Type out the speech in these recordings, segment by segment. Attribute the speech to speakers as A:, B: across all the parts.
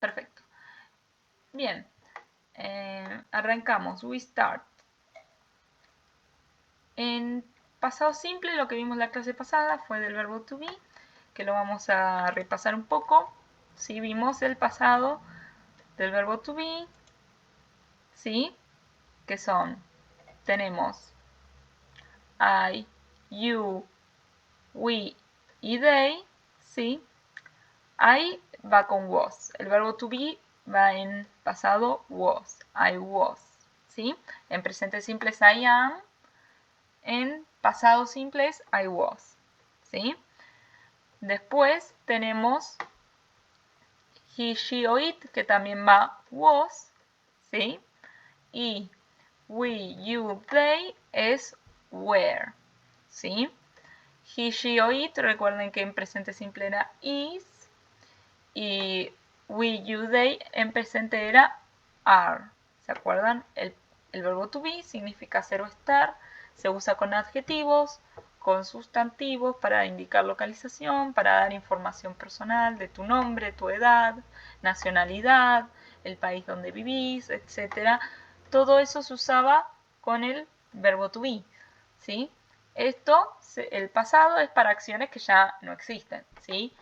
A: Perfecto. Bien. Arrancamos. We start. En pasado simple, lo que vimos la clase pasada fue del verbo to be, que lo vamos a repasar un poco. Sí, vimos el pasado del verbo to be, ¿sí? Que son, tenemos I, you, we y they, ¿sí? I va con was. El verbo to be va en pasado was. I was, ¿sí? En presente simple es I am. En pasado simple es I was, ¿sí? Después tenemos he, she o it, que también va was, ¿sí? Y we, you, they es were, ¿sí? He, she o it, recuerden que en presente simple era is. Y we, you, they en presente era are. ¿Se acuerdan? El verbo to be significa ser o estar. Se usa con adjetivos, con sustantivos para indicar localización, para dar información personal de tu nombre, tu edad, nacionalidad, el país donde vivís, etc. Todo eso se usaba con el verbo to be, ¿sí? Esto, el pasado es para acciones que ya no existen, ¿sí?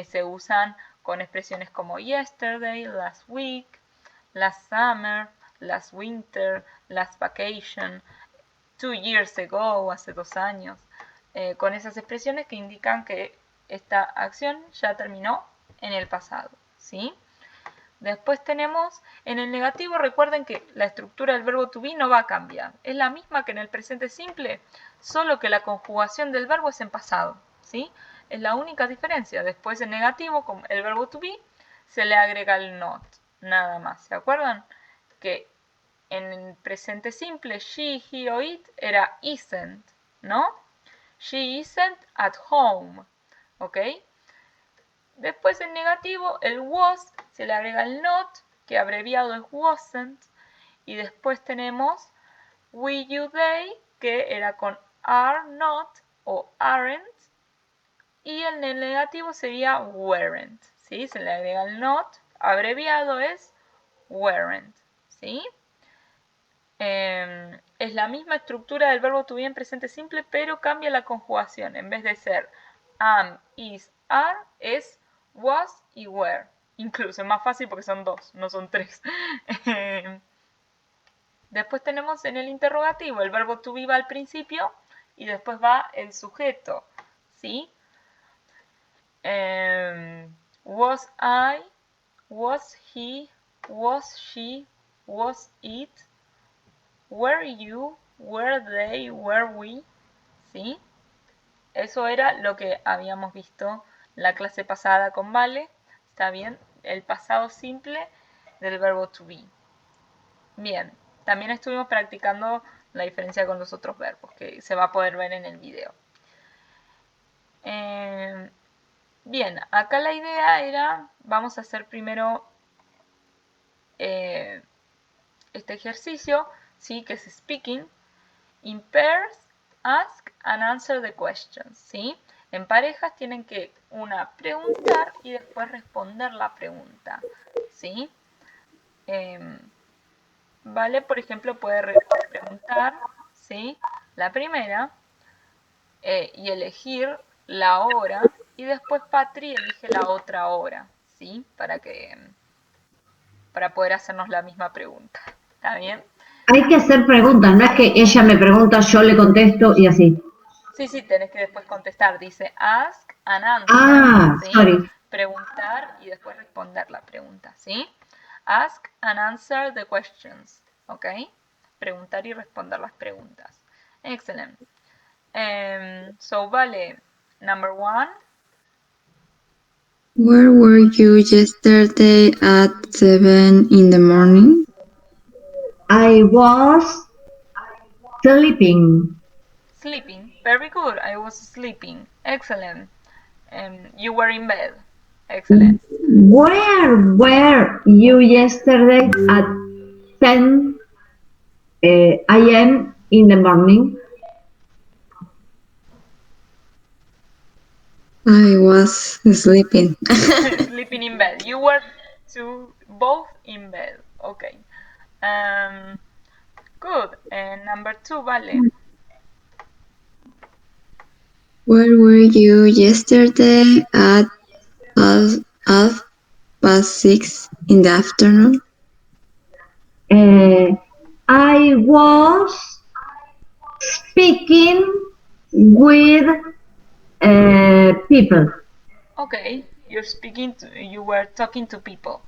A: Se usan con expresiones como yesterday, last week, last summer, last winter, last vacation, 2 years ago, hace 2 años, con esas expresiones que indican que esta acción ya terminó en el pasado, ¿sí? Después tenemos, en el negativo, recuerden que la estructura del verbo to be no va a cambiar. Es la misma que en el presente simple, solo que la conjugación del verbo es en pasado, ¿sí? Es la única diferencia. Después en negativo, como el verbo to be, se le agrega el not, nada más. ¿Se acuerdan? Que en el presente simple, she, he o it era isn't, ¿no? She isn't at home, ¿ok? Después en negativo, el was se le agrega el not, que abreviado es wasn't. Y después tenemos we, you, they, que era con are not o aren't. Y en el negativo sería weren't, ¿sí? Se le agrega el not, abreviado es weren't, ¿sí? Es la misma estructura del verbo to be en presente simple, pero cambia la conjugación. En vez de ser am, is, are, es was y were. Incluso es más fácil porque son 2, no son 3. Después tenemos en el interrogativo el verbo to be va al principio y después va el sujeto, ¿sí? Was I, was he, was she, was it, were you, were they, were we, ¿sí? Eso era lo que habíamos visto la clase pasada con Vale, ¿está bien? El pasado simple del verbo to be. Bien, también estuvimos practicando la diferencia con los otros verbos, que se va a poder ver en el video. Bien, acá la idea era, vamos a hacer primero este ejercicio, ¿sí? Que es speaking. In pairs, ask and answer the questions, ¿sí? En parejas tienen que una preguntar y después responder la pregunta, ¿sí? Vale, por ejemplo, puede preguntar, ¿sí? La primera y elegir la hora y después Patri elige la otra hora, ¿sí? Para poder hacernos la misma pregunta, ¿está bien?
B: Hay que hacer preguntas, no es que ella me pregunta, yo le contesto y así.
A: Sí, sí, tenés que después contestar. Dice ask and answer,
B: Ah,
A: ¿sí?
B: sorry.
A: Preguntar y después responder la pregunta, ¿sí? Ask and answer the questions, ¿ok? Preguntar y responder las preguntas. Excellent. So, Vale, number 1.
C: Where were you yesterday at 7 in the morning?
B: I was sleeping.
A: Sleeping. Very good. I was sleeping. Excellent. You were in bed. Excellent.
B: Where were you yesterday at 10 a.m. in the morning?
C: I was sleeping.
A: Sleeping in bed. You were both in bed. Okay. Good. Number 2, Vale.
C: Where were you yesterday at half past 6 in the afternoon?
B: I was speaking with people.
A: Okay, you were talking to people.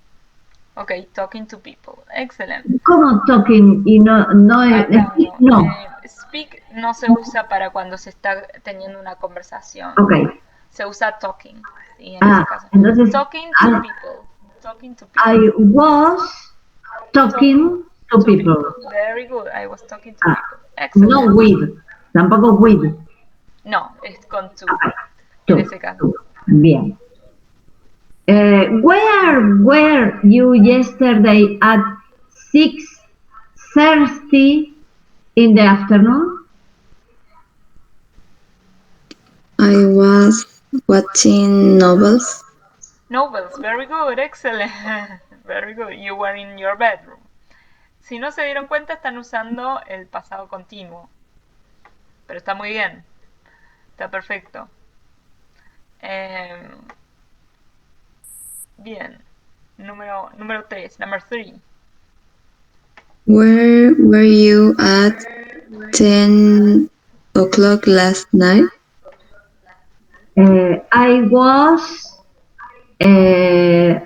A: Okay, talking to people. Excellent.
B: ¿Cómo talking? Y
A: Hablando.
B: no.
A: Speak no se usa para cuando se está teniendo una conversación.
B: Ok.
A: Se usa talking. ¿Sí? En ese caso.
B: Entonces,
A: Talking to people. Talking to people.
B: I was talking to people.
A: Very good. I was talking to people. Excellent.
B: No with. Tampoco with.
A: No, es con to.
B: To,
A: En ese caso.
B: Bien. Where were you yesterday at 6:30 in the afternoon?
C: I was watching novels.
A: Novels, very good, excellent. Very good. You were in your bedroom. Si no se dieron cuenta, están usando el pasado continuo. Pero está muy bien. Está perfecto. Bien. Número 3, number 3.
C: Where were you at 10 o'clock last night?
B: I was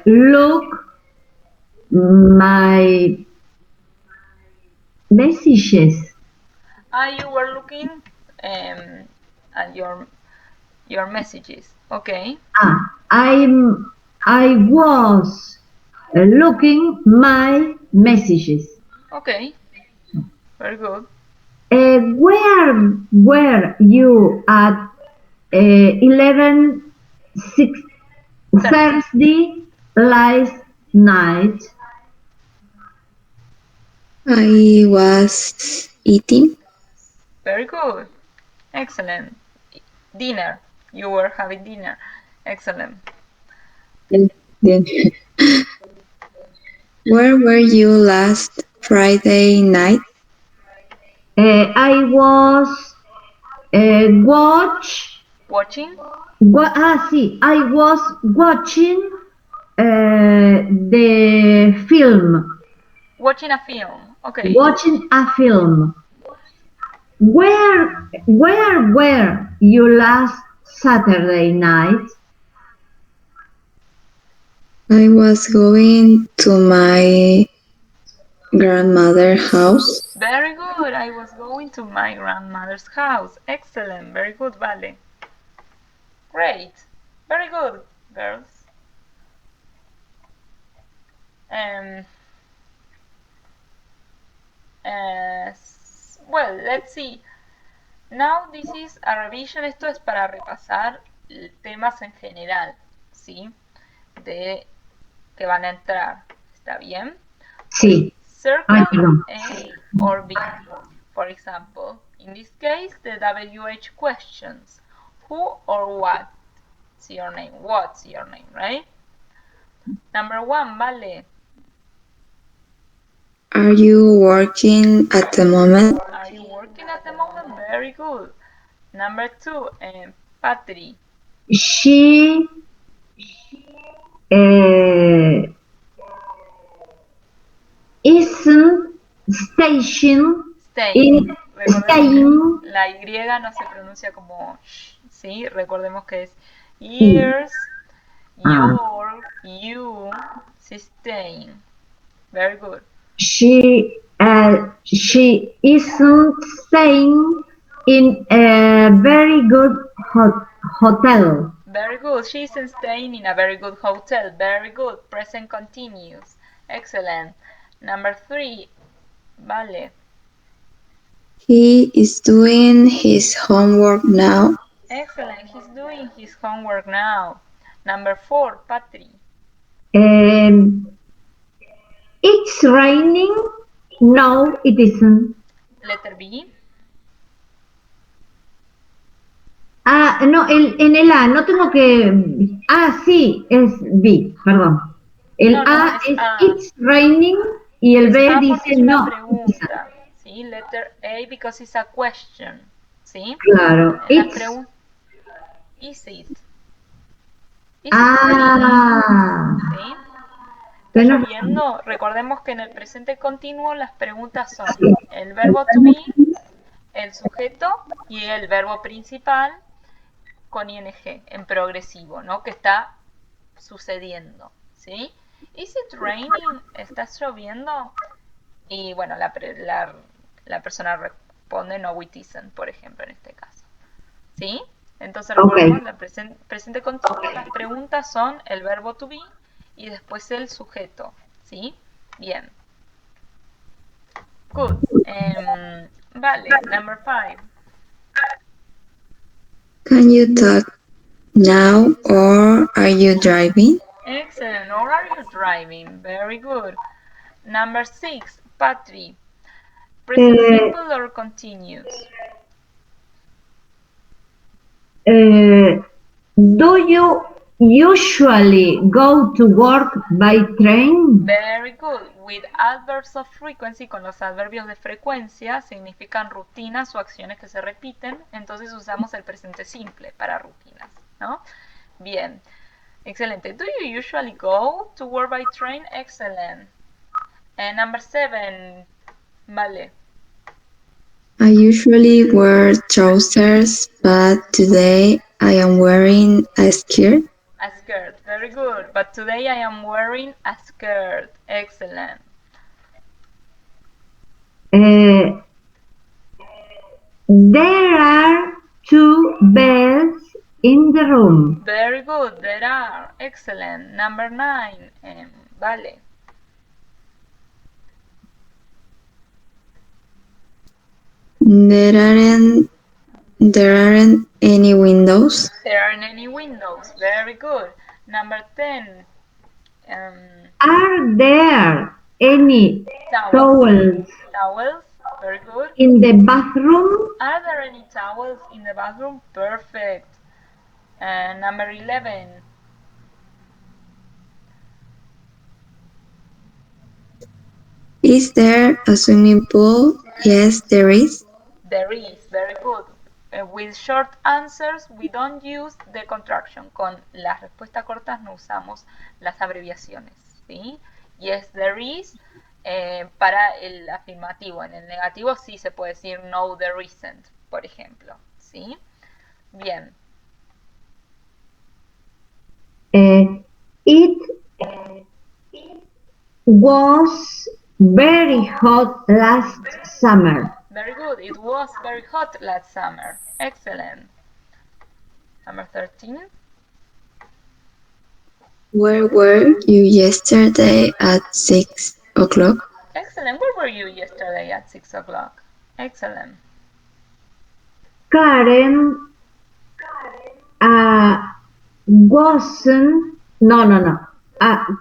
B: look my messages.
A: You were looking at your messages. Okay.
B: I was looking my messages.
A: Okay. Very good.
B: Where were you at 11:30 last night?
C: I was eating.
A: Very good. Excellent. Dinner. You were having dinner. Excellent.
C: Where were you last Friday night?
B: I was
A: Watching?
B: I was watching the film.
A: Watching a film. Okay.
B: Watching a film. Where were you last Saturday night?
C: I was going to my grandmother's house.
A: Very good. I was going to my grandmother's house. Excellent. Very good, Vale. Great. Very good, girls. Well, let's see. Now this is a revision. Esto es para repasar temas en general, ¿sí? De que van a entrar. ¿Está bien?
B: Sí.
A: Circle A or B. For example, in this case, the WH questions. Who or what? It's your name. What's your name, right? Number 1, Vale.
C: Are you working at the moment?
A: Are you working at the moment? Very good. Number 2, Patri.
B: She isn't staying.
A: La Y no se pronuncia como sh, ¿sí? Recordemos que es years, your, you, staying. Very good.
B: She isn't staying in a very good hotel.
A: Very good. She isn't staying in a very good hotel. Very good. Present continuous. Excellent. Number 3, Vale.
C: He is doing his homework now.
A: Excellent. He's doing his homework now. Number 4, Patri.
B: It's raining. No, it isn't.
A: Letter B.
B: No, en el A, no tengo que... sí, es B, perdón. El
A: No, no,
B: A
A: es
B: es
A: A.
B: it's raining y el
A: Es
B: B
A: A porque
B: dice
A: es una
B: no.
A: pregunta. ¿Sí? Letter A because it's a question. ¿Sí?
B: Claro,
A: En las
B: it's.
A: preguntas. Is it? Is it raining?
B: Ah,
A: ¿Sí? ¿Está
B: tenés razón.
A: lloviendo? Recordemos que en el presente continuo las preguntas son el verbo to be, el sujeto y el verbo principal con ing en progresivo, ¿no? Que está sucediendo, ¿sí? Is it raining? ¿Está lloviendo? Y bueno, la persona responde no it isn't, por ejemplo, en este caso, ¿sí? Entonces
B: Ok.
A: recordemos, la presente continuo, las preguntas son el verbo to be y después el sujeto, ¿sí? Bien. Good. Vale, number 5.
C: Can you talk now or are you driving?
A: Excellent. Or are you driving? Very good. Number 6, Patri. Present
B: Eh,
A: simple or continuous?
B: do you usually go to work by train?
A: Very good. With adverbs of frequency, con los adverbios de frecuencia, significan rutinas o acciones que se repiten, entonces usamos el presente simple para rutinas, ¿no? Bien. Excelente. Do you usually go to work by train? Excellent. And number 7, vale.
C: I usually wear trousers, but today I am wearing a skirt.
A: A skirt. Very good. But today I am wearing a skirt. Excellent.
B: There are two beds in the room.
A: Very good. There are. Excellent. Number 9, vale.
C: There aren't any windows.
A: There aren't any windows. Very good. Number 10.
B: Are there any
A: Towels.
B: towels
A: Towels. Very good.
B: in the bathroom?
A: Are there any towels in the bathroom? Perfect. Number 11.
C: Is there a swimming pool? Yes, there is.
A: There is. Very good. With short answers, we don't use the contraction. Con las respuestas cortas no usamos las abreviaciones. ¿Sí? Yes, there is. Para el afirmativo. En el negativo sí se puede decir no, there isn't, por ejemplo. ¿Sí? Bien.
B: It was very hot last summer.
A: Very good. It was very hot last summer. Excellent. Number 13.
C: Where were you yesterday at 6 o'clock?
A: Excellent. Where were you yesterday at 6 o'clock? Excellent.
B: Karen wasn't. No.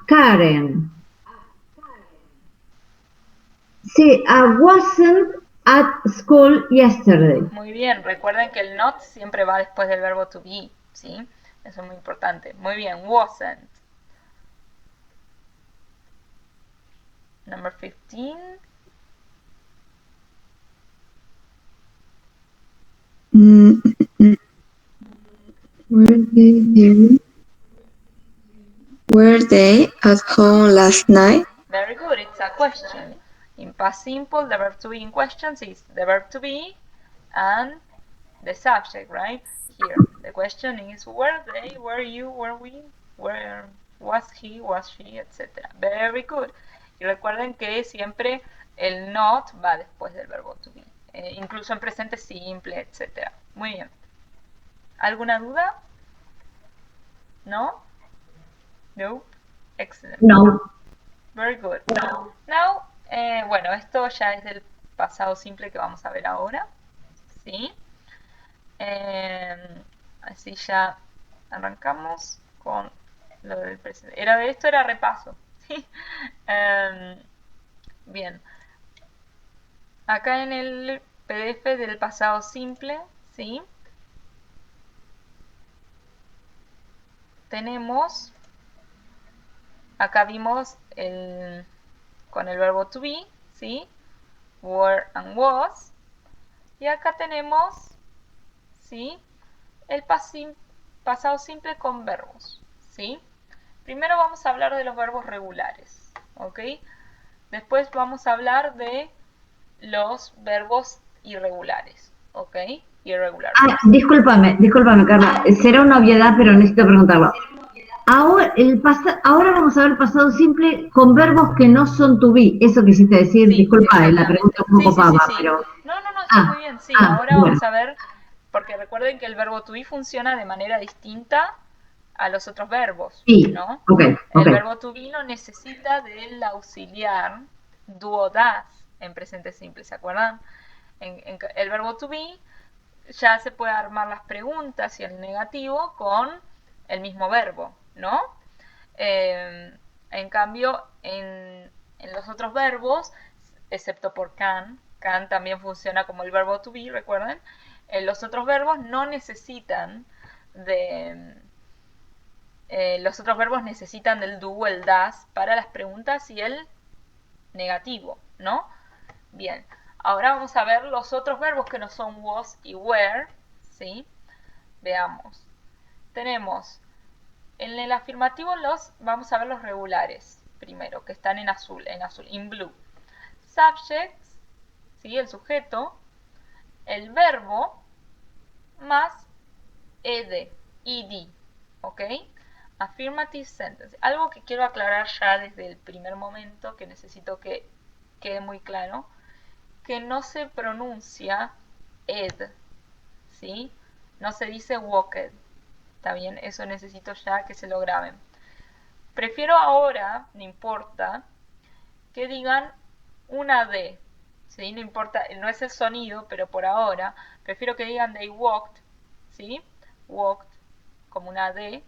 B: Karen. Sí, I wasn't at school yesterday.
A: Muy bien. Recuerden que el not siempre va después del verbo to be. ¿Sí? Eso es muy importante. Muy bien. Wasn't. Number 15.
C: Were they at home last night?
A: Very good. It's a question. In past simple, the verb to be in questions is the verb to be and the subject, right? Here, the question is were they, were you, were we, where was he, was she, etc. Very good. Y recuerden que siempre el not va después del verbo to be, incluso en presente simple, etc. Muy bien. ¿Alguna duda? ¿No? No. Excellent.
B: No.
A: Very good. Now, bueno, esto ya es del pasado simple que vamos a ver ahora. ¿Sí? Así ya arrancamos con lo del presente. Esto era repaso. ¿Sí? Bien. Acá en el PDF del pasado simple, ¿sí? Tenemos acá vimos con el verbo to be, ¿sí? Were and was. Y acá tenemos, ¿sí? El pasado simple con verbos, ¿sí? Primero vamos a hablar de los verbos regulares, ¿ok? Después vamos a hablar de los verbos irregulares, ¿ok? Irregular.
B: Ah, discúlpame, Carla. Será una obviedad, pero necesito preguntarlo. Ahora vamos a ver el pasado simple con verbos que no son to be. Eso quisiste decir,
A: Sí,
B: disculpa, la
A: exactamente.
B: pregunta un
A: Sí,
B: poco
A: sí, sí,
B: pava,
A: sí.
B: pero...
A: No, está
B: Ah,
A: muy bien. Sí, ahora
B: bueno.
A: vamos a ver, porque recuerden que el verbo to be funciona de manera distinta a los otros verbos,
B: Sí,
A: ¿no?
B: ok.
A: El verbo to be no necesita del auxiliar do o das en presente simple, ¿se acuerdan? El verbo to be ya se puede armar las preguntas y el negativo con el mismo verbo, ¿no? En cambio, en los otros verbos, excepto por can también funciona como el verbo to be, recuerden, los otros verbos no necesitan los otros verbos necesitan del do o el das para las preguntas y el negativo, ¿no? Bien, ahora vamos a ver los otros verbos que no son was y were, ¿sí? Veamos. Tenemos, en el afirmativo vamos a ver los regulares, primero, que están en azul, in blue. Subjects, ¿sí? El sujeto, el verbo, más ed, ¿ok? Affirmative sentence. Algo que quiero aclarar ya desde el primer momento, que necesito que quede muy claro, que no se pronuncia ed, ¿sí? No se dice walked, ¿está bien? Eso necesito ya que se lo graben. Prefiero ahora, no importa, que digan una D, ¿sí? No importa, no es el sonido, pero por ahora, prefiero que digan they walked, ¿sí? Walked, como una D,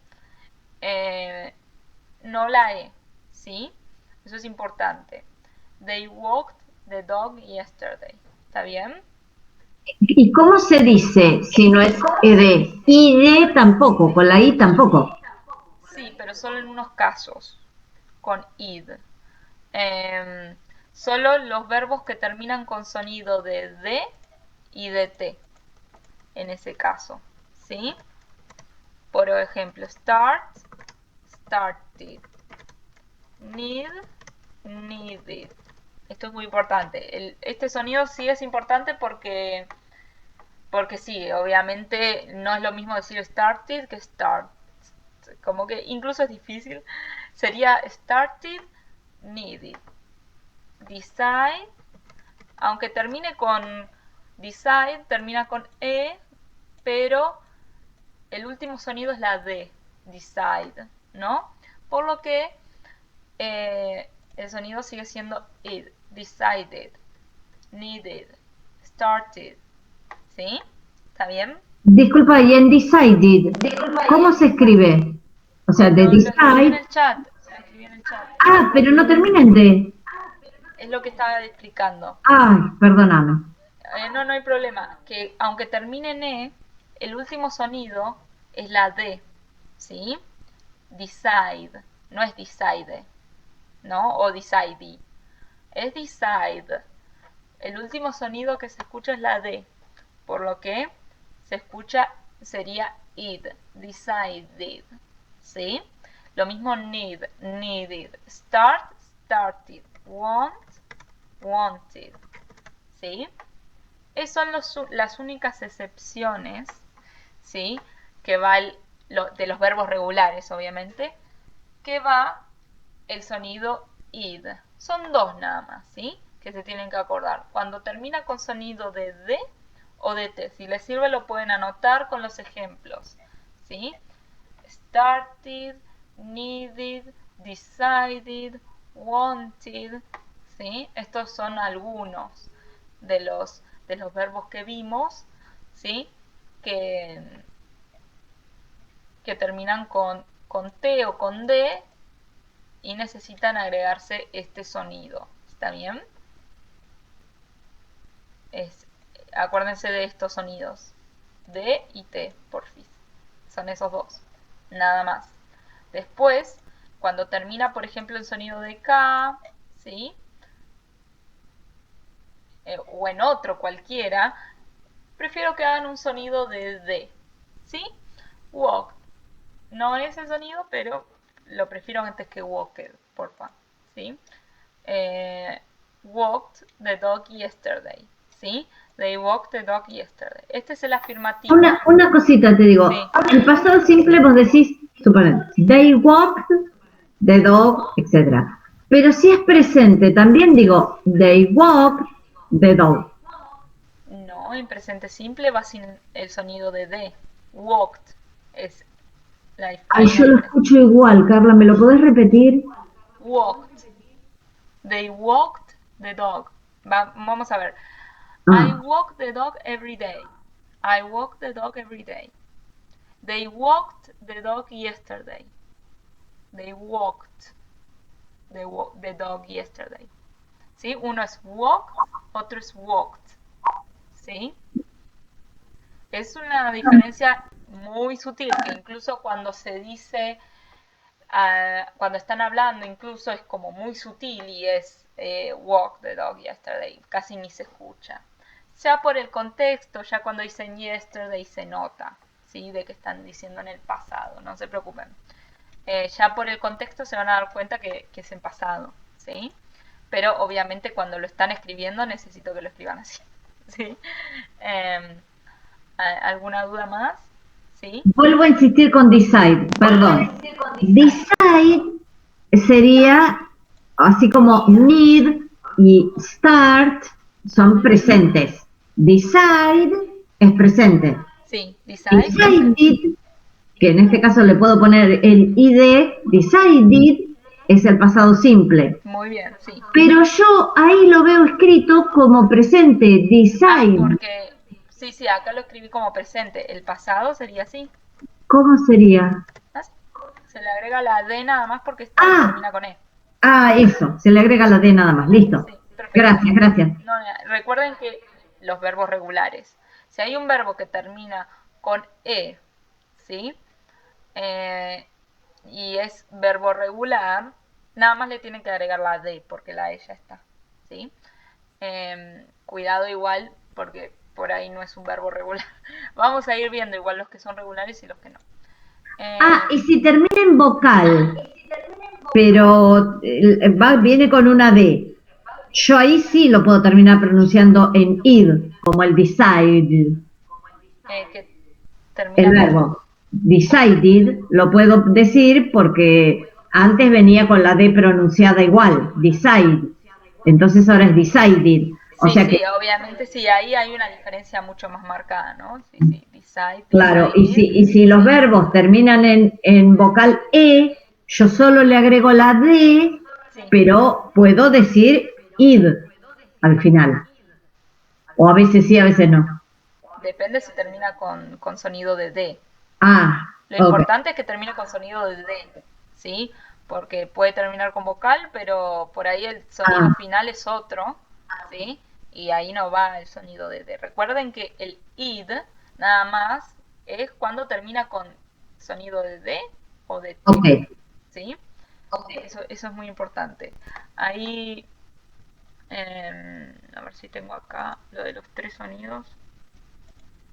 A: no la E, ¿sí? Eso es importante. They walked the dog yesterday, ¿está bien?
B: ¿Y cómo se dice si no es ed? Id tampoco, con la I tampoco.
A: Sí, pero solo en unos casos, con id. Solo los verbos que terminan con sonido de D y de T, en ese caso, ¿sí? Por ejemplo, start, started, need, needed. Esto es muy importante. Este sonido sí es importante porque sí, obviamente no es lo mismo decir started que start. Como que incluso es difícil. Sería started, needed. Decide, aunque termine con decide, termina con E, pero el último sonido es la D, decide, ¿no? Por lo que el sonido sigue siendo it, decided, needed, started, ¿sí? ¿Está bien?
B: Disculpa, y en decided, ¿cómo se escribe? O sea, de
A: Lo escribí en
B: decide.
A: el chat, lo escribí en el chat.
B: Ah, pero no termina en D.
A: Es lo que estaba explicando.
B: Ay, perdóname.
A: No hay problema. Que aunque termine en E, el último sonido es la D, ¿sí? Decide, no es decide, ¿no? O decide. Es decide. El último sonido que se escucha es la D, por lo que se escucha sería id, decided, ¿sí? Lo mismo need, needed, start, started, want, wanted, ¿sí? Esas son las únicas excepciones, ¿sí? Que va de los verbos regulares, obviamente, que va el sonido id. Son dos nada más, ¿sí? Que se tienen que acordar. Cuando termina con sonido de D o de T. Si les sirve lo pueden anotar con los ejemplos, ¿sí? Started, needed, decided, wanted, ¿sí? Estos son algunos de los verbos que vimos, ¿sí? Que terminan con T o con D y necesitan agregarse este sonido. ¿Está bien? Acuérdense de estos sonidos. D y T, porfis. Son esos dos. Nada más. Después, cuando termina, por ejemplo, el sonido de K, ¿sí? O en otro cualquiera, prefiero que hagan un sonido de D, ¿sí? Walked. No es el sonido, pero lo prefiero antes que walked, porfa, ¿sí? Walked the dog yesterday, ¿sí? They walked the dog yesterday. Este es el afirmativo.
B: Una cosita te digo.
A: Sí.
B: El pasado simple vos decís, suponen, they walked the dog, etcétera. Pero si es presente, también digo, they walked the dog.
A: No, en presente simple va sin el sonido de D. Walked es la
B: Ay, yo lo
A: diferencia.
B: escucho igual, Carla, ¿me lo podés repetir?
A: Walked. They walked the dog. Vamos a ver. I
B: Ah,
A: walk the dog every day. I walk the dog every day. They walked the dog yesterday. They walked the dog yesterday. ¿Sí? Uno es walk, otro es walked. ¿Sí? Es una diferencia muy sutil que incluso cuando se dice, cuando están hablando, incluso es como muy sutil y es walk the dog yesterday, casi ni se escucha. Ya por el contexto, ya cuando dicen yesterday se nota, ¿sí? De que están diciendo en el pasado, no se preocupen. Ya por el contexto se van a dar cuenta que es en pasado, ¿sí? Pero obviamente cuando lo están escribiendo necesito que lo escriban así, ¿sí? ¿Alguna duda más? ¿Sí?
B: vuelvo a insistir con decide, perdón. Decide sería así como need y start son presentes. Decide es presente.
A: Sí, decide.
B: Decided, que en este caso le puedo poner el id, decided es el pasado simple.
A: Muy bien, sí.
B: Pero yo ahí lo veo escrito como presente, decide.
A: Porque, sí, acá lo escribí como presente. El pasado sería así.
B: ¿Cómo sería?
A: ¿Así? Se le agrega la D nada más porque termina con E.
B: Eso, se le agrega la D nada más, listo.
A: Sí, perfecto.
B: Gracias, gracias.
A: No, recuerden que los verbos regulares. Si hay un verbo que termina con E, ¿sí? Y es verbo regular, nada más le tienen que agregar la D porque la E ya está, ¿sí? Cuidado igual porque por ahí no es un verbo regular. Vamos a ir viendo igual los que son regulares y los que no.
B: Y si termina en vocal, pero viene con una D, yo ahí sí lo puedo terminar pronunciando en id, como el decide.
A: Que termina
B: El verbo decided lo puedo decir porque antes venía con la D pronunciada igual, decide. Entonces ahora es decided. O sea que,
A: obviamente sí, ahí hay una diferencia mucho más marcada, ¿no? Sí, decide,
B: claro, y
A: decided.
B: si los verbos terminan en vocal E, yo solo le agrego la D,
A: Sí.
B: pero puedo decir id al final. O a veces sí, a veces no.
A: Depende si termina con sonido de D. Lo
B: Ok.
A: importante es que termine con sonido de D, ¿sí? Porque puede terminar con vocal, pero por ahí el sonido final es otro, ¿sí? Y ahí no va el sonido de D. Recuerden que el id nada más es cuando termina con sonido de D o de T,
B: Ok.
A: ¿sí? Eso es muy importante. Ahí, a ver si tengo acá lo de los tres sonidos.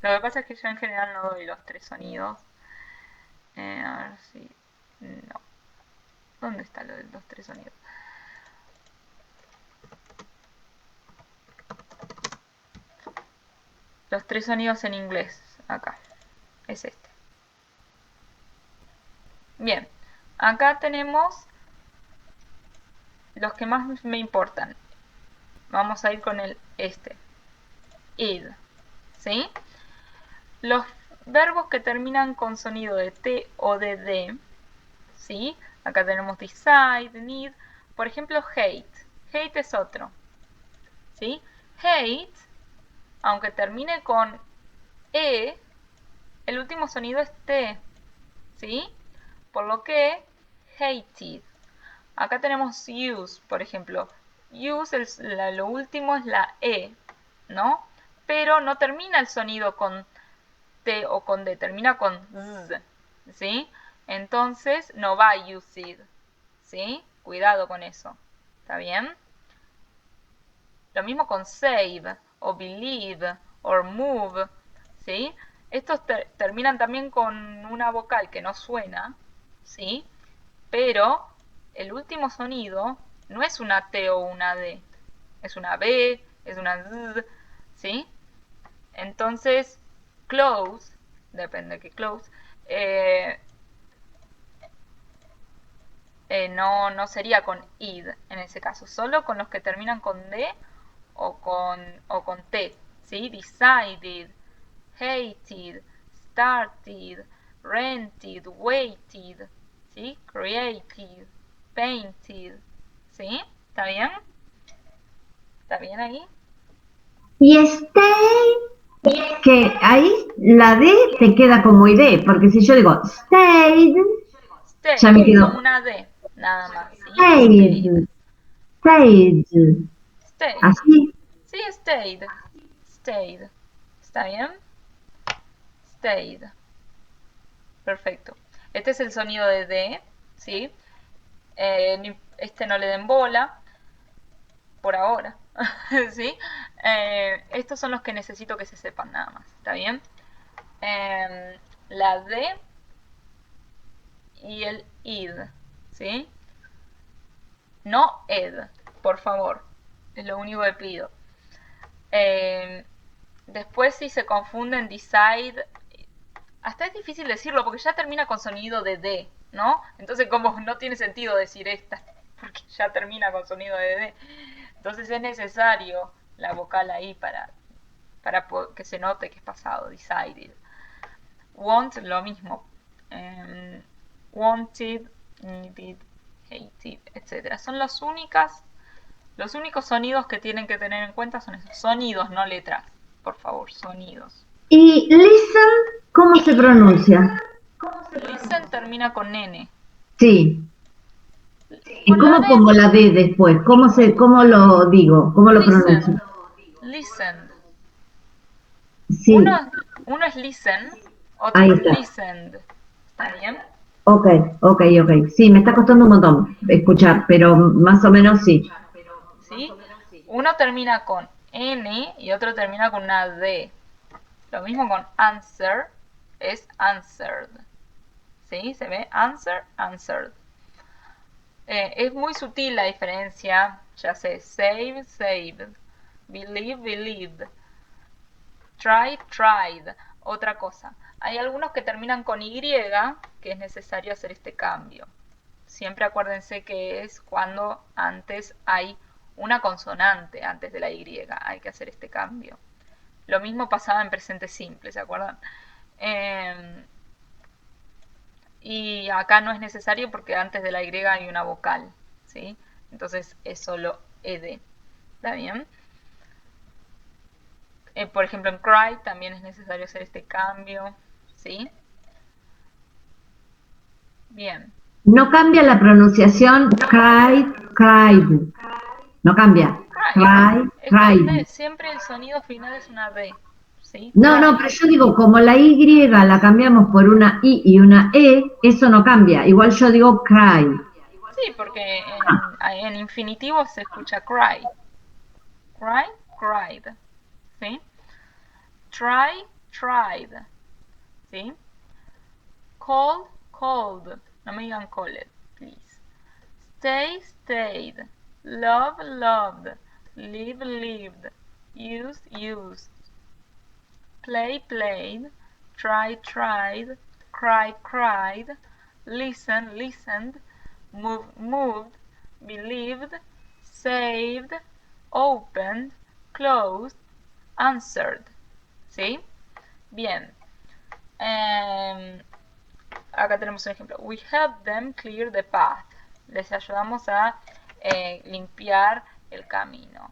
A: Lo que pasa es que yo en general no doy los tres sonidos. A ver si... No. ¿Dónde está lo de los tres sonidos? Los tres sonidos en inglés. Acá. Es este. Bien. Acá tenemos los que más me importan. Vamos a ir con el este. Id. ¿Sí? Los verbos que terminan con sonido de T o de D. ¿Sí? Acá tenemos decide, need. Por ejemplo, hate. Hate es otro. ¿Sí? Hate, aunque termine con E, el último sonido es T, ¿sí? Por lo que hated. Acá tenemos use, por ejemplo. Use, lo último es la E, ¿no? Pero no termina el sonido con T o con D, termina con Z, ¿sí? Entonces no va used, ¿sí? Cuidado con eso, ¿está bien? Lo mismo con save, o believe, o move, ¿sí? Estos terminan también con una vocal que no suena, ¿sí? Pero el último sonido no es una T o una D, es una B, es una Z, ¿sí? Entonces, close, depende de qué close, no sería con id en ese caso, solo con los que terminan con D o con T, ¿sí? Decided, hated, started, rented, waited, ¿sí? Created, painted, ¿sí? ¿Está bien? ¿Está bien ahí?
B: Y stay, que ahí la D te queda como ID, porque si yo digo stayed, ya me
A: Stayed, como
B: quedo
A: una D, nada más, ¿sí? Stayed,
B: stayed, stayed,
A: stayed,
B: así.
A: sí, stayed, stayed, ¿está bien? Stayed, perfecto. Este es el sonido de D, ¿sí? Este no le den bola, por ahora, ¿sí? Estos son los que necesito que se sepan nada más, ¿está bien? La D y el id, ¿sí? No ed, por favor, es lo único que pido. Después si se confunden decide, hasta es difícil decirlo porque ya termina con sonido de D, ¿no? Entonces como no tiene sentido decir esta, porque ya termina con sonido de D. Entonces es necesario la vocal ahí para que se note que es pasado, decided. Want, lo mismo. Wanted, needed, hated, etc. Son los únicos sonidos que tienen que tener en cuenta son esos. Sonidos, no letras. Por favor, sonidos.
B: Y listen, ¿cómo se pronuncia?
A: Listen termina con N.
B: Sí. ¿Y
A: Con la
B: cómo
A: D,
B: como la D después? ¿Cómo lo digo? ¿Cómo lo pronuncio?
A: listen. Listen.
B: Sí,
A: Uno es listen, otro
B: ahí
A: es
B: está.
A: listened. ¿Está bien?
B: Ok, ok, ok. Sí, me está costando un montón escuchar, pero más o menos sí.
A: ¿Sí? Uno termina con N y otro termina con una D. Lo mismo con answer, es answered. ¿Sí? ¿Se ve? Answer, answered. Es muy sutil la diferencia. Ya sé, save, saved. Believe, believed. Try, tried. Otra cosa. Hay algunos que terminan con Y, que es necesario hacer este cambio. Siempre acuérdense que es cuando antes hay una consonante antes de la Y. Hay que hacer este cambio. Lo mismo pasaba en presente simple, ¿se acuerdan? Y acá no es necesario porque antes de la Y hay una vocal, ¿sí? Entonces es solo ed. ¿Está bien? Por ejemplo, en cry también es necesario hacer este cambio, ¿sí? Bien.
B: No cambia la pronunciación cried, cried. No cambia.
A: Cried.
B: Cry,
A: Es con D.
B: cried.
A: Siempre el sonido final es una D, ¿sí?
B: No, no,
A: Cried.
B: pero yo digo, como la Y la cambiamos por una I y una E, eso no cambia. Igual yo digo cry.
A: Sí, porque
B: Ah,
A: en infinitivo se escucha cry. Cry, cried. ¿Sí? Try, tried. ¿Sí? Call, called. No me digan called, please. Stay, stayed. Love, loved. Live, lived. Use, used. Play, played. Try, tried. Cry, cried. Listen, listened. Move, moved. Believed. Saved. Opened. Closed. Answered. ¿Sí? Bien. Acá tenemos un ejemplo. We help them clear the path. Les ayudamos a limpiar el camino.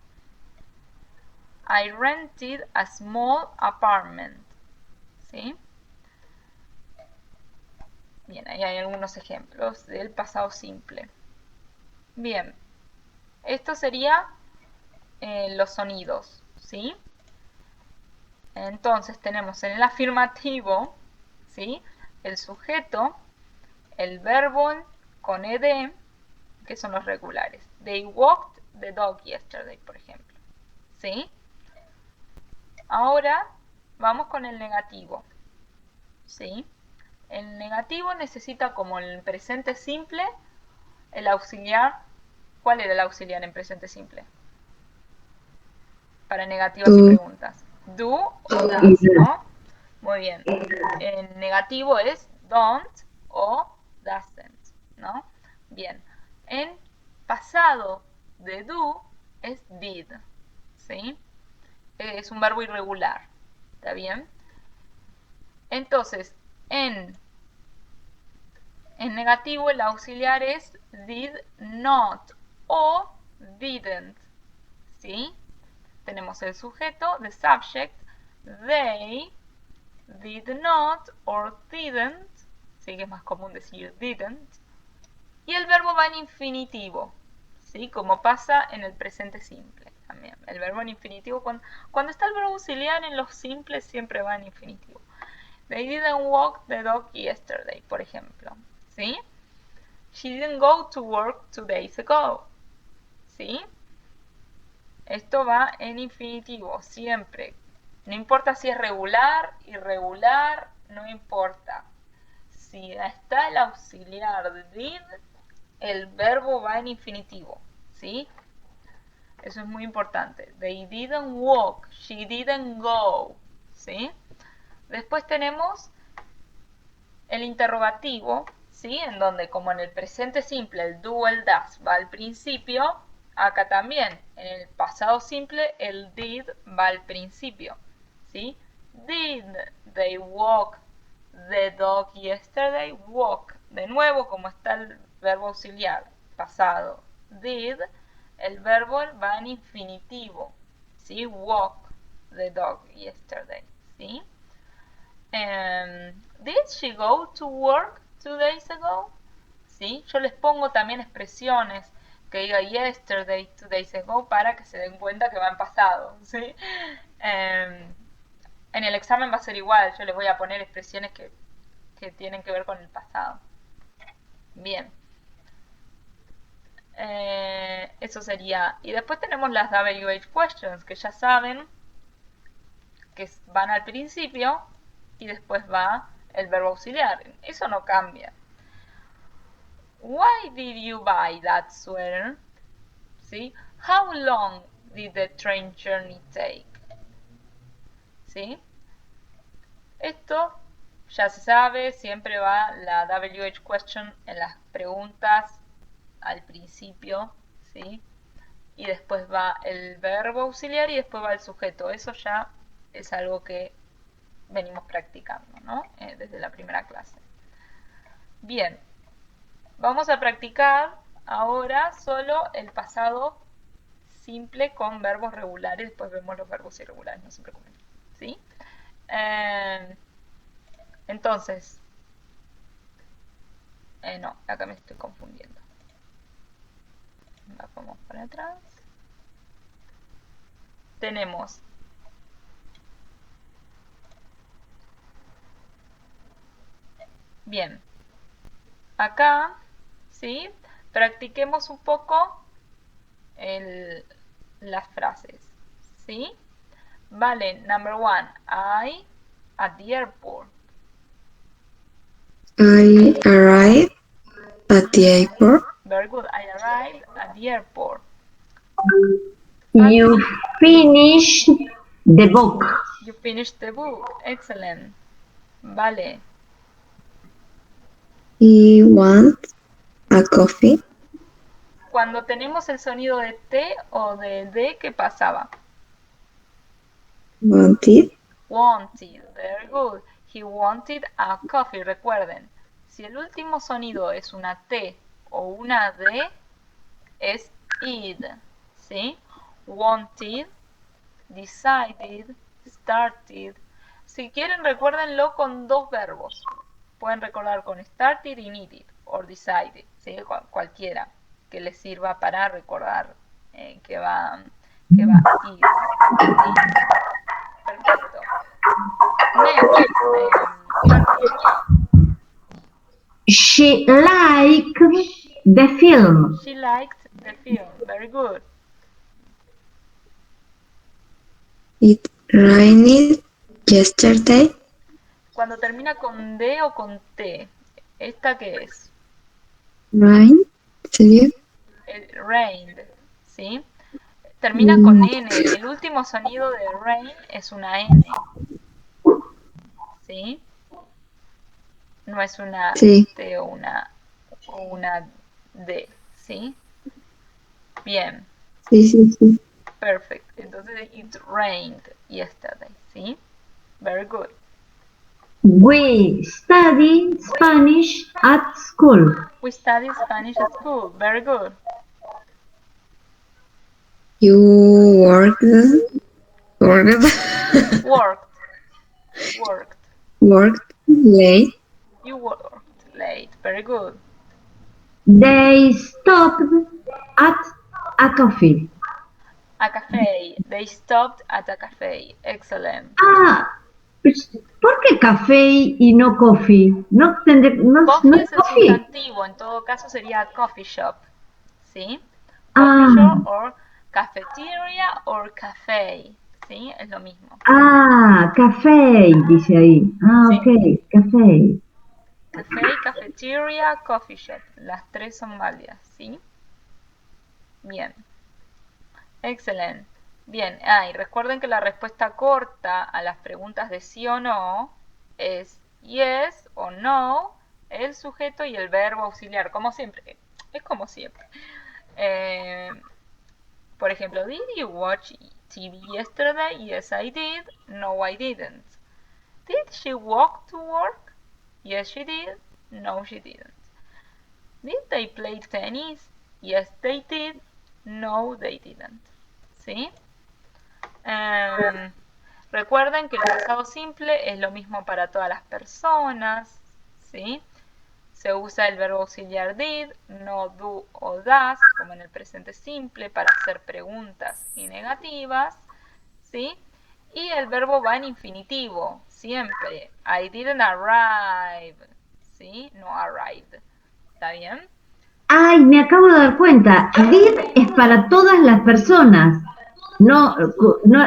A: I rented a small apartment. ¿Sí? Bien, ahí hay algunos ejemplos del pasado simple. Bien, esto sería los sonidos, ¿sí? Entonces tenemos en el afirmativo, ¿sí? El sujeto, el verbo con ed, que son los regulares. They walked the dog yesterday, por ejemplo. ¿Sí? Ahora vamos con el negativo. ¿Sí? El negativo necesita, como el presente simple, el auxiliar. ¿Cuál era el auxiliar en presente simple? Para negativas y preguntas. Do o does, ¿no? Muy bien. En negativo es don't o doesn't, ¿no? Bien. En pasado de do es did, ¿sí? Es un verbo irregular, ¿está bien? Entonces, en negativo el auxiliar es did not o didn't, ¿sí? Tenemos el sujeto, the subject, they did not or didn't, ¿sí? Que es más común decir didn't, y el verbo va en infinitivo, ¿sí? Como pasa en el presente simple también. El verbo en infinitivo, cuando está el verbo auxiliar en los simples siempre va en infinitivo. They didn't walk the dog yesterday, por ejemplo, ¿sí? She didn't go to work 2 days ago, ¿sí? Esto va en infinitivo, siempre. No importa si es regular, irregular, no importa. Si está el auxiliar did, el verbo va en infinitivo, ¿sí? Eso es muy importante. They didn't walk, she didn't go, ¿sí? Después tenemos el interrogativo, ¿sí? En donde, como en el presente simple, el do, el does va al principio, acá también, en el pasado simple, el did va al principio, ¿sí? Did they walk the dog yesterday? Walk. De nuevo, como está el verbo auxiliar, pasado, did, el verbo va en infinitivo, ¿sí? Walk the dog yesterday, ¿sí? Did she go to work 2 days ago? ¿Sí? Yo les pongo también expresiones que diga yesterday, 2 days ago, para que se den cuenta que va en pasado, ¿sí? En el examen va a ser igual, yo les voy a poner expresiones que tienen que ver con el pasado. Bien. Eso sería. Y después tenemos las WH questions, que ya saben que van al principio y después va el verbo auxiliar. Eso no cambia. Why did you buy that sweater? ¿Sí? How long did the train journey take? ¿Sí? Esto ya se sabe, siempre va la WH question en las preguntas al principio, ¿sí? Y después va el verbo auxiliar y después va el sujeto. Eso ya es algo que venimos practicando, ¿no? Desde la primera clase. Bien, vamos a practicar ahora solo el pasado simple con verbos regulares. Después vemos los verbos irregulares, no se preocupen, ¿sí? Entonces, no, acá me estoy confundiendo. Vamos para atrás. Tenemos bien, acá, ¿sí? Practiquemos un poco las frases, ¿sí? Vale, number 1, I at the airport.
C: I arrived at the airport.
A: Very good, I arrived at the airport.
B: You finished the book.
A: You finished the book, excellent. Vale.
C: He wants a coffee.
A: Cuando tenemos el sonido de T o de D, ¿qué pasaba?
C: Wanted.
A: Wanted, very good. He wanted a coffee, recuerden. Si el último sonido es una T o una D, es id, ¿sí? Wanted, decided, started. Si quieren, recuérdenlo con dos verbos. Pueden recordar con started y needed, o decided, ¿sí? Cualquiera que les sirva para recordar que va id, ¿sí? Perfecto. Next,
B: She liked the film.
A: She liked the film. Very good.
C: It rained yesterday.
A: Cuando termina con D o con T, ¿esta qué es?
C: Rain. ¿Sería?
A: Rained, ¿sí? Termina con N. El último sonido de rain es una N, ¿sí? No es una
C: Sí.
A: T o una D, ¿sí? Bien,
C: Sí.
A: perfect. Entonces, it rained yesterday, ¿sí? Very good.
B: We study Spanish at school.
A: We study Spanish at school. Very good.
C: You worked
A: Worked.
C: late.
A: You worked late. Very good.
B: They stopped at a coffee.
A: A café. They stopped at a café. Excellent.
B: Ah, pues, ¿por qué café y no coffee? ¿No, no
A: Coffee
B: es
A: es el
B: coffee?
A: sustantivo. En todo caso sería coffee shop. ¿Sí? Coffee
B: Ah,
A: shop or cafeteria or café. ¿Sí? Es lo mismo.
B: café, dice ahí. Ah,
A: Sí.
B: ok, café.
A: Café, cafeteria, coffee shop. Las tres son válidas. ¿Sí? Bien. Excelente. Bien, y recuerden que la respuesta corta a las preguntas de sí o no es yes o no, el sujeto y el verbo auxiliar, como siempre. Es como siempre. Eh, por ejemplo, did you watch TV yesterday? Yes, I did. No, I didn't. Did she walk to work? Yes, she did. No, she didn't. Did they play tennis? Yes, they did. No, they didn't. ¿Sí? Recuerden que el pasado simple es lo mismo para todas las personas, ¿sí? Se usa el verbo auxiliar did, no do o does, como en el presente simple, para hacer preguntas y negativas, ¿sí? Y el verbo va en infinitivo, siempre. I didn't arrive, ¿sí? No arrived. ¿Está bien?
B: Ay, me acabo de dar cuenta. Did es para todas las personas. No,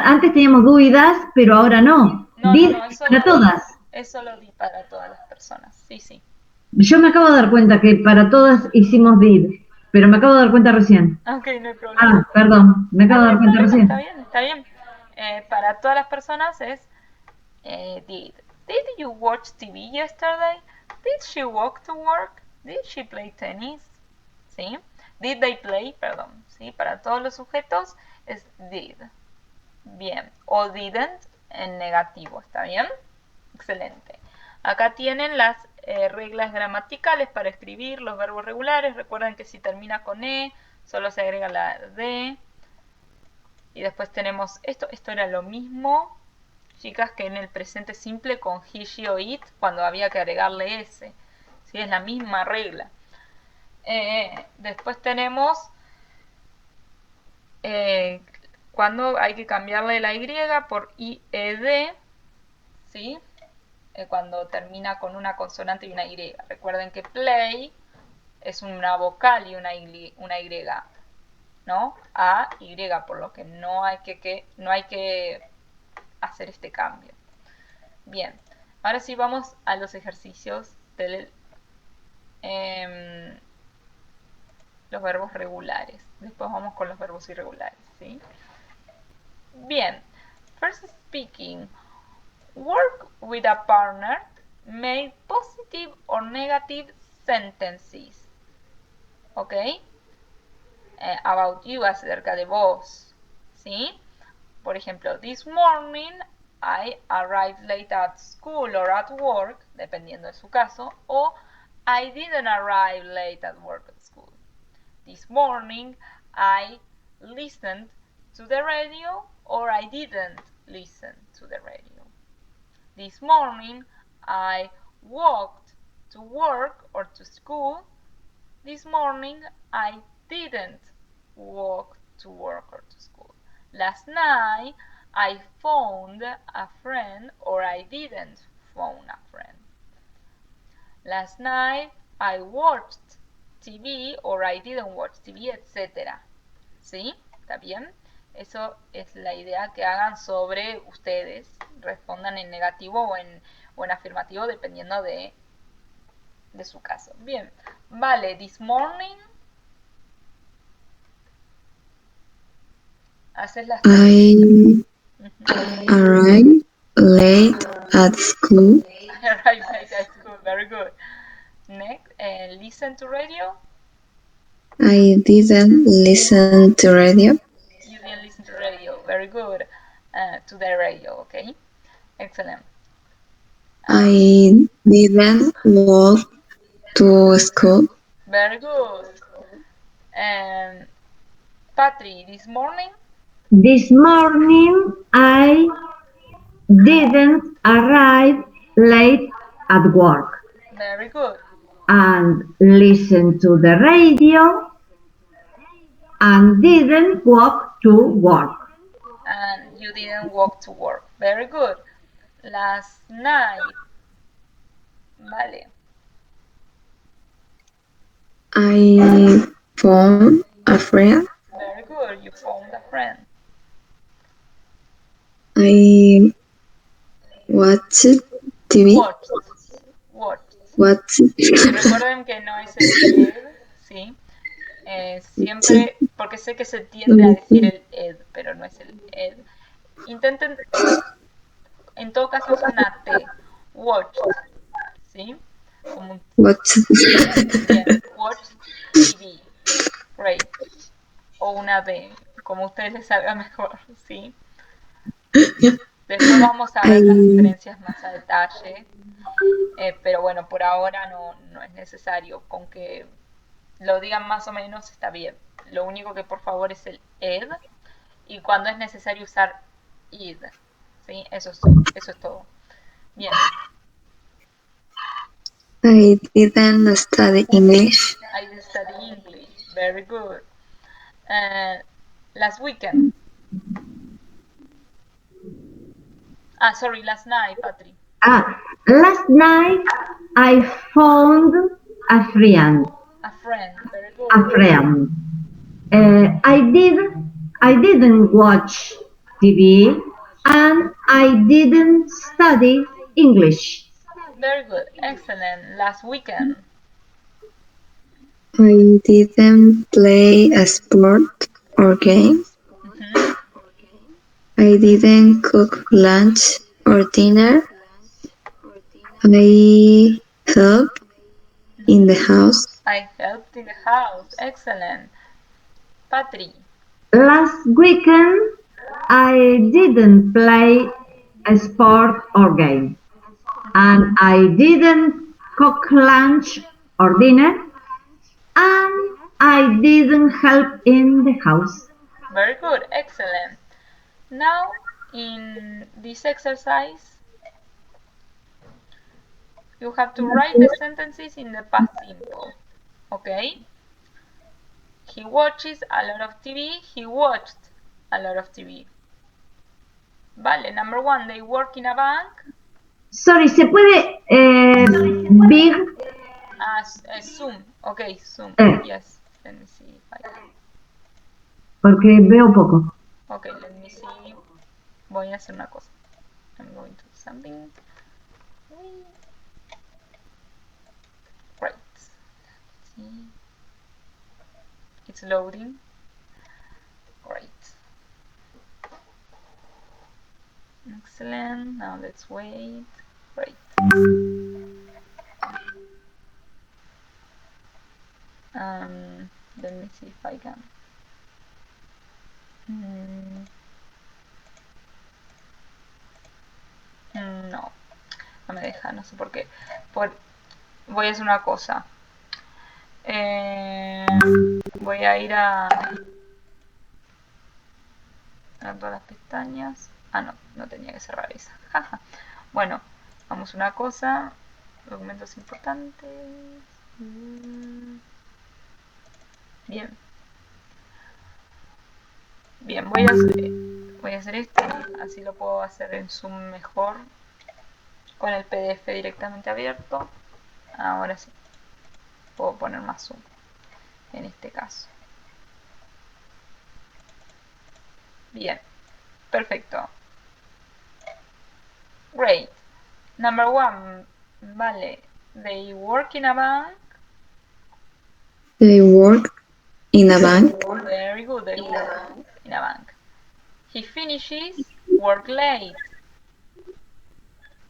B: antes teníamos do y das, pero ahora no. Did
A: No,
B: es para todas.
A: es solo di para todas las personas, sí.
B: Yo me acabo de dar cuenta que para todas hicimos did, pero me acabo de dar cuenta recién.
A: Ok, no hay
B: Ah,
A: problema.
B: perdón, me acabo
A: No
B: de
A: hay
B: dar cuenta
A: problema,
B: recién.
A: está bien. Para todas las personas es did. Did you watch TV yesterday? Did she walk to work? Did she play tennis? ¿Sí? Did they play? Perdón. ¿Sí? Para todos los sujetos es did. Bien. O didn't en negativo. ¿Está bien? Excelente. Acá tienen las reglas gramaticales para escribir los verbos regulares. Recuerden que si termina con E, solo se agrega la D. Y después tenemos esto era lo mismo, chicas, que en el presente simple con he, she o it, cuando había que agregarle S. ¿Sí? Es la misma regla. Después tenemos cuando hay que cambiarle la Y por IED, ¿sí? Cuando termina con una consonante y una Y. Recuerden que play es una vocal y una Y, ¿no? A, Y, por lo que no hay que hacer este cambio. Bien, ahora sí vamos a los ejercicios de los verbos regulares. Después vamos con los verbos irregulares, ¿sí? Bien, first speaking. Work with a partner. Make positive or negative sentences. ¿Ok? About you, acerca de vos. ¿Sí? Por ejemplo, this morning I arrived late at school or at work, dependiendo de su caso, o I didn't arrive late at work at school. This morning I listened to the radio or I didn't listen to the radio. This morning I walked to work or to school. This morning I didn't walk to work or to school. Last night I phoned a friend or I didn't phone a friend. Last night I watched TV or I didn't watch TV, etc. ¿Sí? ¿Está bien? Eso es la idea que hagan sobre ustedes. Respondan en negativo o en afirmativo dependiendo de su caso. Bien. Vale, this morning. Haces las tres.
C: I arrived late at school.
A: Right, that's good. Very good. Next, listen to radio.
C: I didn't listen to radio.
A: You didn't listen to radio. Very good. To the radio, okay? Excellent.
C: I didn't walk to school.
A: Very good. And Patri, this morning?
B: This morning I didn't arrive late at work
A: Very good.
B: and listened to the radio and didn't walk to work.
A: And you didn't walk to work. Very good. Last night. Vale.
C: I found a friend.
A: Very good. You found a friend.
C: I watched TV.
A: Watched. Recuerden que no es el ed, ¿sí? Siempre, porque sé que se tiende a decir el ed, pero no es el ed. Intenten, en todo caso es una T. Watched, ¿sí? Como un bien, watch TV. Great. O una B, como a ustedes les salga mejor, ¿sí? Después vamos a ver las diferencias más a detalle, pero bueno, por ahora no es necesario. Con que lo digan más o menos está bien. Lo único que por favor es el ed y cuando es necesario usar id, ¿sí? Eso es todo. Bien.
C: I didn't study English.
A: I didn't study English. Very good. Last weekend. Sorry, last night, Patri.
B: Last night I found a friend.
A: A friend, very good.
B: A friend. I didn't watch TV and I didn't study English.
A: Very good, excellent. Last weekend.
C: I didn't play a sport or game. I didn't cook lunch or dinner. I helped in the house.
A: I helped in the house. Excellent. Patri.
B: Last weekend, I didn't play a sport or game. And I didn't cook lunch or dinner. And I didn't help in the house.
A: Very good. Excellent. Now, in this exercise, you have to write the sentences in the past simple. Okay? He watches a lot of TV. He watched a lot of TV. Vale, number one, they work in a bank.
B: Sorry, ¿se puede big?
A: Zoom. Okay, Zoom. Yes. Let me see if I can.
B: Porque veo poco.
A: Okay, let me see. Voy a hacer una cosa. I'm going to do something. Right. Let's see. It's loading. Great. Excellent. Now let's wait. Great. Let me see if I can. No me deja, no sé por qué. Voy a hacer una cosa. Voy a ir a todas las pestañas. No tenía que cerrar esa. Bueno, vamos a una cosa. Documentos importantes. Bien. Bien, voy a hacer esto. Así lo puedo hacer en Zoom mejor. Con el PDF directamente abierto. Ahora sí. Puedo poner más zoom. en este caso. Bien, perfecto. Great. Number 1, vale. They work in a bank.
C: They work in a bank.
A: Very good, they work in a bank. He finishes work late.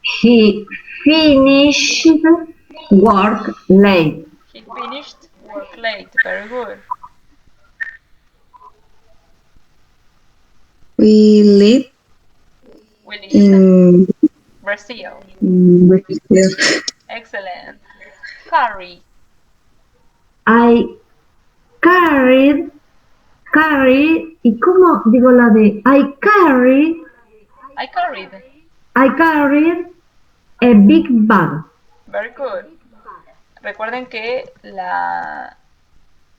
B: He finished work late.
A: He finished work late. Very good.
C: We live in
A: Brazil.
C: Brazil.
A: Excellent. Carry.
B: I carry, ¿y cómo digo la de
A: I carried.
B: I carried a big bag.
A: Very good. Recuerden que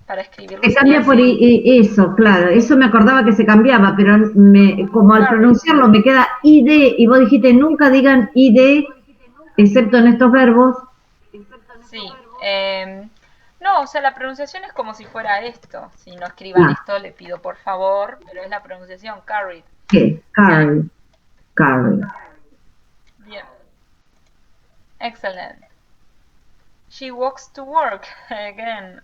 A: para escribirlo
B: Se cambia por eso, claro, eso me acordaba que se cambiaba, pero como al pronunciarlo me queda id, y vos dijiste nunca digan id, excepto en estos verbos.
A: Sí, no, o sea, la pronunciación es como si fuera esto. Si no escriban esto, le pido por favor, pero es la pronunciación, carried.
B: ¿Qué? Carry.
A: Bien. Excellent. She walks to work. Again.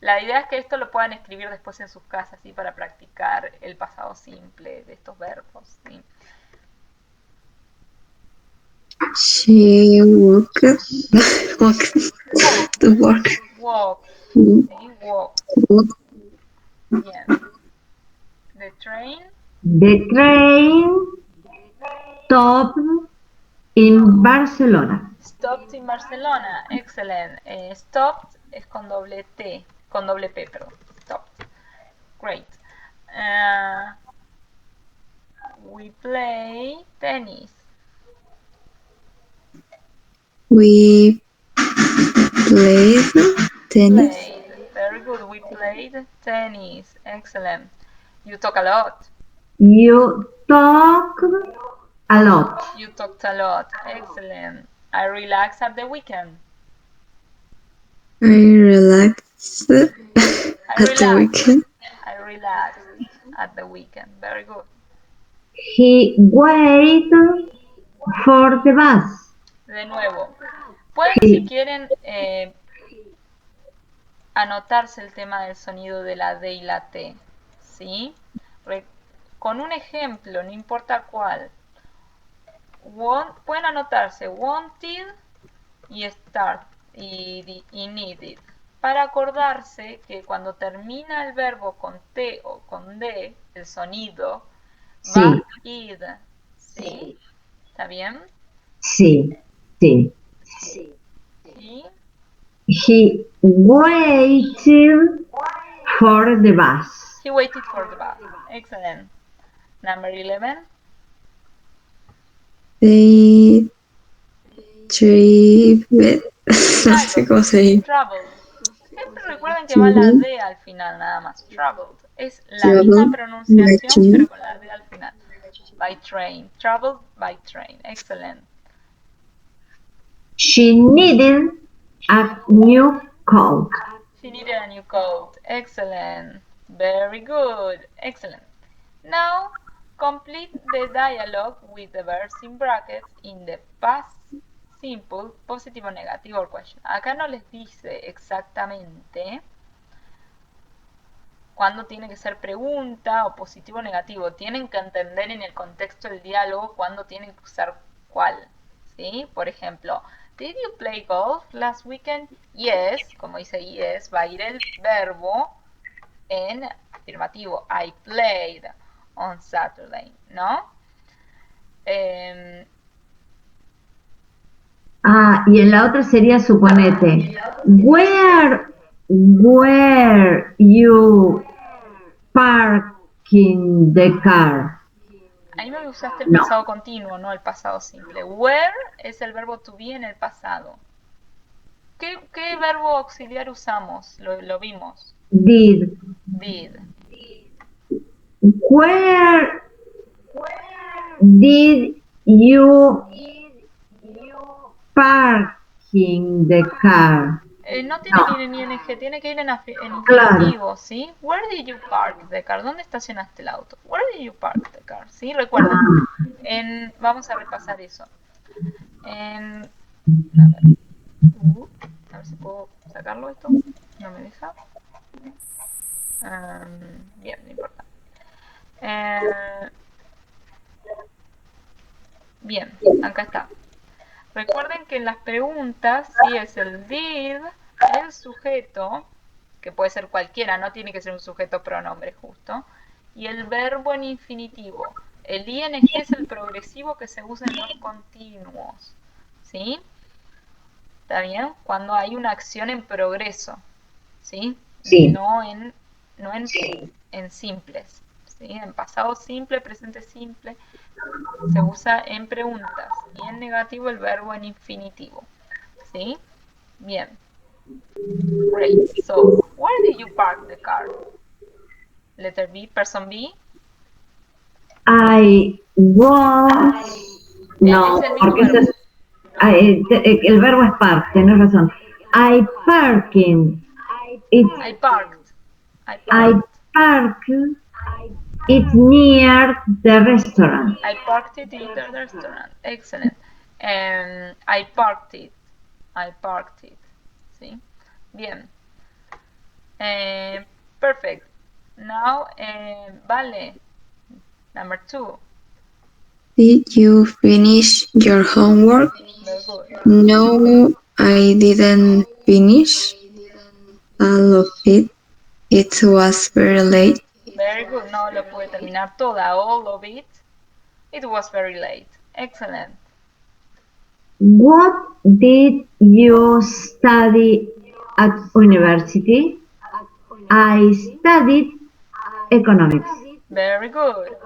A: La idea es que esto lo puedan escribir después en sus casas, ¿sí? Para practicar el pasado simple de estos verbos, ¿sí?
C: She walks to work.
A: Walk. ¿Sí? Walk. Bien. The train
B: Stopped in Barcelona.
A: Stopped in Barcelona. Excellent. Stopped es con doble T, con doble P, perdón. Stopped. Great. We play tennis.
C: We played tennis.
A: Very good. We played tennis. Excellent. You talk a lot.
B: You talk a lot.
A: You talked a lot. Excellent. I relax at the weekend.
C: I relaxed at the weekend.
A: I relax at the weekend. Very good.
B: He waited for the bus.
A: De nuevo. Pueden, si quieren, anotarse el tema del sonido de la D y la T. ¿Sí? Con un ejemplo, no importa cuál. Pueden anotarse wanted y start y needed, para acordarse que cuando termina el verbo con T o con D, el sonido va id. ¿Sí? ¿Está bien?
B: Sí.
A: ¿Sí?
B: He waited for the bus.
A: He waited for the bus. Excellent. Number 11.
C: They traveled. No sé cómo se dice.
A: Traveled. Siempre recuerden que va la D al final, nada más. Traveled. Es la misma pronunciación, pero con la D al final. By train. Traveled by train. Excellent.
B: She needed a new coat.
A: She needed a new coat. Excellent. Very good. Excellent. Now, complete the dialogue with the verbs in brackets in the past simple, positive o negative or question. Acá no les dice exactamente cuándo tiene que ser pregunta o positivo o negativo. Tienen que entender en el contexto del diálogo cuándo tienen que usar cuál. ¿Sí? Por ejemplo, ¿Did you play golf last weekend? Yes, como dice yes, va a ir el verbo en afirmativo. I played on Saturday, ¿no?
B: Y en la otra sería, suponete, where you parking the car?
A: Ahí me usaste el pasado continuo, no el pasado simple. Where es el verbo to be en el pasado. ¿Qué verbo auxiliar usamos? Lo vimos.
B: Did. Where did you parking the car?
A: No tiene
B: No,
A: que ir en ing, tiene que ir en
B: claro.
A: infinitivo, ¿sí? Where did you park the car? ¿Dónde estacionaste el auto? Where did you park the car? ¿Sí? Recuerden. Vamos a repasar eso. En, a ver si puedo sacarlo esto. No me deja. Bien, no importa. Bien, acá está. Recuerden que en las preguntas, sí, es el did, el sujeto, que puede ser cualquiera, no tiene que ser un sujeto pronombre justo, y el verbo en infinitivo. El ing es el progresivo que se usa en los continuos, ¿sí? ¿Está bien? Cuando hay una acción en progreso, ¿sí?
B: Sí.
A: No en simples, ¿sí? En pasado simple, presente simple, se usa en preguntas y en negativo el verbo en infinitivo. ¿Sí? Bien. Great. So, where did you park the car? Letter B, person B.
B: I was.
A: Es
B: No,
A: el mismo
B: porque
A: verbo.
B: el verbo es park, tenés razón. I parking.
A: I parked. I
B: I
A: parked.
B: park it near the restaurant.
A: I parked it in the restaurant. Excellent. I parked it. I parked it. ¿Sí? Bien. Perfect. Now, Vale. Number 2.
C: Did you finish your homework?
A: Very good.
C: No, I didn't finish all of it. It was very late.
A: Very good. No lo pude terminar toda. All of it. It was very late. Excellent.
B: What did you study at university? I studied economics.
A: Very good.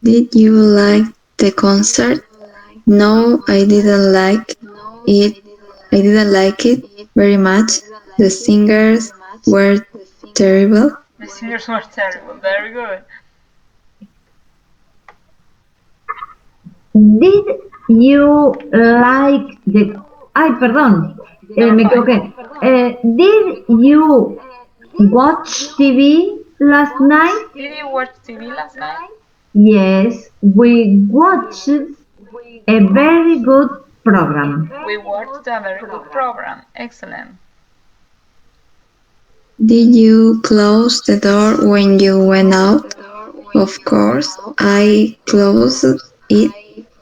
C: Did you like the concert? No, I didn't like it. I didn't like it very much. The singers were terrible.
A: The singers were terrible. Very good.
B: Did you like the... Ay, perdón,
A: Number
B: me
A: 5.
B: equivoqué. Did you watch TV last night?
A: Did you watch TV last night?
B: Yes, we watched a very good program.
A: We watched a very good program. Excellent.
C: Did you close the door when you went out? Of course, I closed it.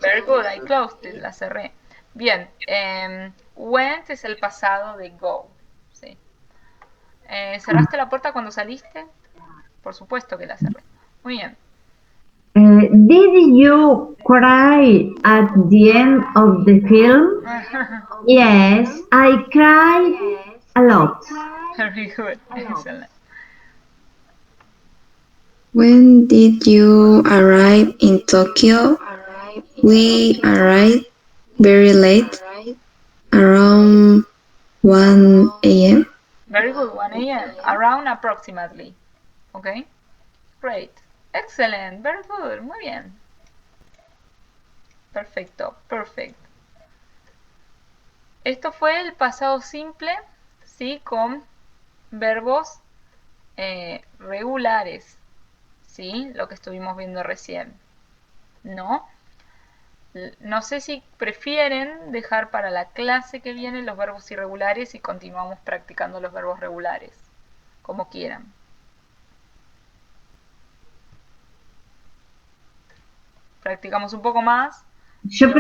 A: Very good. I closed it. La cerré. Bien. Went es el pasado de go. ¿Sí? ¿Cerraste la puerta cuando saliste? Por supuesto que la cerré. Muy bien.
B: Did you cry at the end of the film? Yes, I cried a lot.
A: Very good. Excellent.
C: When did you arrive in Tokyo? We arrived very late, around 1 a.m.
A: Very good. 1 a.m. Around approximately. Okay. Great. Excellent. Very good. Muy bien. Perfecto. Perfect. Esto fue el pasado simple, ¿sí? Con verbos regulares, ¿sí? Lo que estuvimos viendo recién, ¿no? No sé si prefieren dejar para la clase que viene los verbos irregulares y continuamos practicando los verbos regulares, como quieran. Practicamos un poco más.
B: Yo